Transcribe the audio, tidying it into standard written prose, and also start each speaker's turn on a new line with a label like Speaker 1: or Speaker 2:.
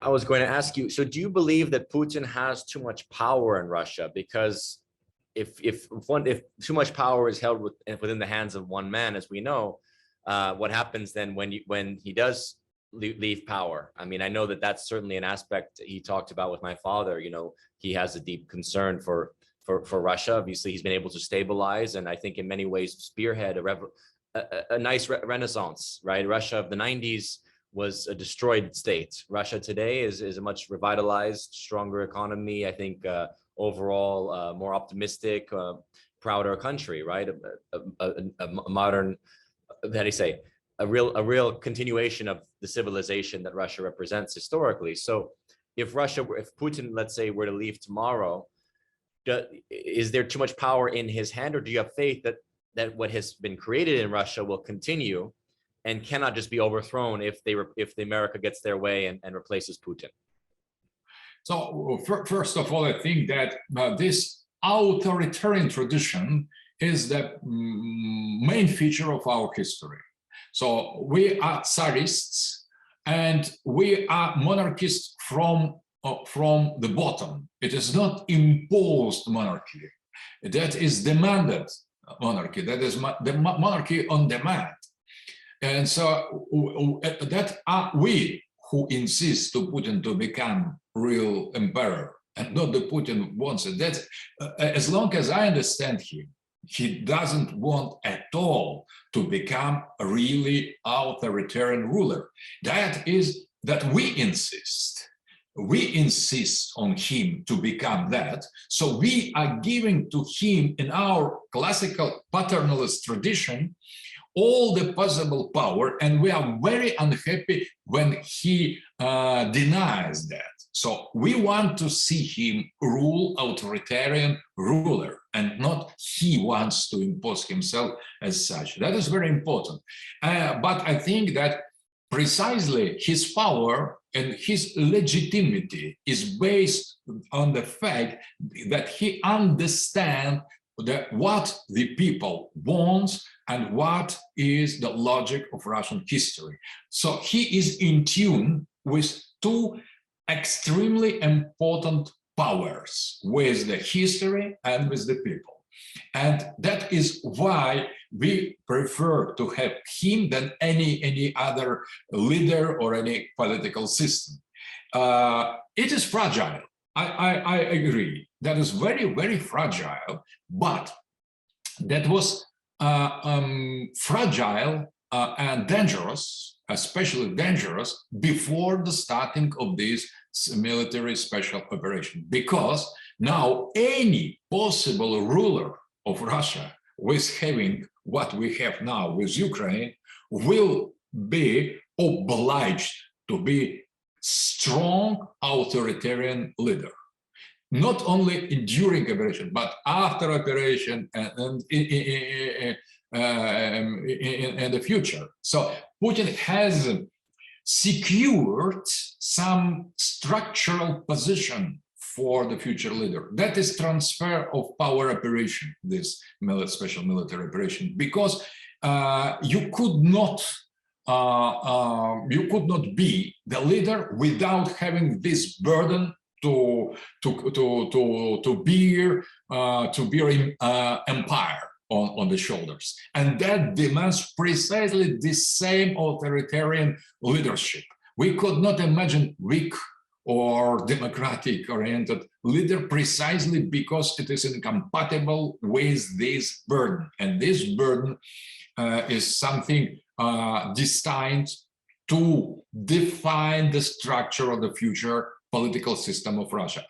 Speaker 1: I was going to ask you, so do you believe that Putin has too much power in Russia? Because if too much power is held within the hands of one man, as we know, what happens then when he does leave power? I mean, I know that that's certainly an aspect he talked about with my father. You know, he has a deep concern for Russia. Obviously, he's been able to stabilize, and I think in many ways spearhead a nice renaissance, right? Russia of the 90s was a destroyed state. Russia today is a much revitalized, stronger economy. I think overall more optimistic, prouder country, right? A modern, how do you say, a real continuation of the civilization that Russia represents historically. So if Putin, let's say, were to leave tomorrow, is there too much power in his hand, or do you have faith that what has been created in Russia will continue and cannot just be overthrown if the America gets their way and replaces Putin?
Speaker 2: So first of all, I think that this authoritarian tradition is the main feature of our history. So we are Tsarists and we are monarchists from the bottom. It is not imposed monarchy. That is demanded monarchy. That is the monarchy on demand. And so that are we who insist to Putin to become real emperor, and not the Putin wants it. That's as long as I understand him, he doesn't want at all to become a really authoritarian ruler. That is that we insist. We insist on him to become that. So we are giving to him, in our classical paternalist tradition, all the possible power, and we are very unhappy when he denies that. So we want to see him rule authoritarian ruler, and not he wants to impose himself as such. That is very important. But I think that precisely his power and his legitimacy is based on the fact that he understands what the people want and what is the logic of Russian history. So he is in tune with two extremely important powers, with the history and with the people. And that is why we prefer to have him than any other leader or any political system. It is fragile. I agree. That is very, very fragile, but that was fragile and dangerous, especially dangerous before the starting of this military special operation, because now any possible ruler of Russia with having what we have now with Ukraine will be obliged to be strong authoritarian leader, not only during operation, but after operation and in the future. So Putin has secured some structural position for the future leader. That is transfer of power operation, this special military operation, because you could not be the leader without having this burden to bear empire on the shoulders, and that demands precisely the same authoritarian leadership. We could not imagine weak or democratic-oriented leader precisely because it is incompatible with this burden, and this burden is something destined to define the structure of the future political system of Russia.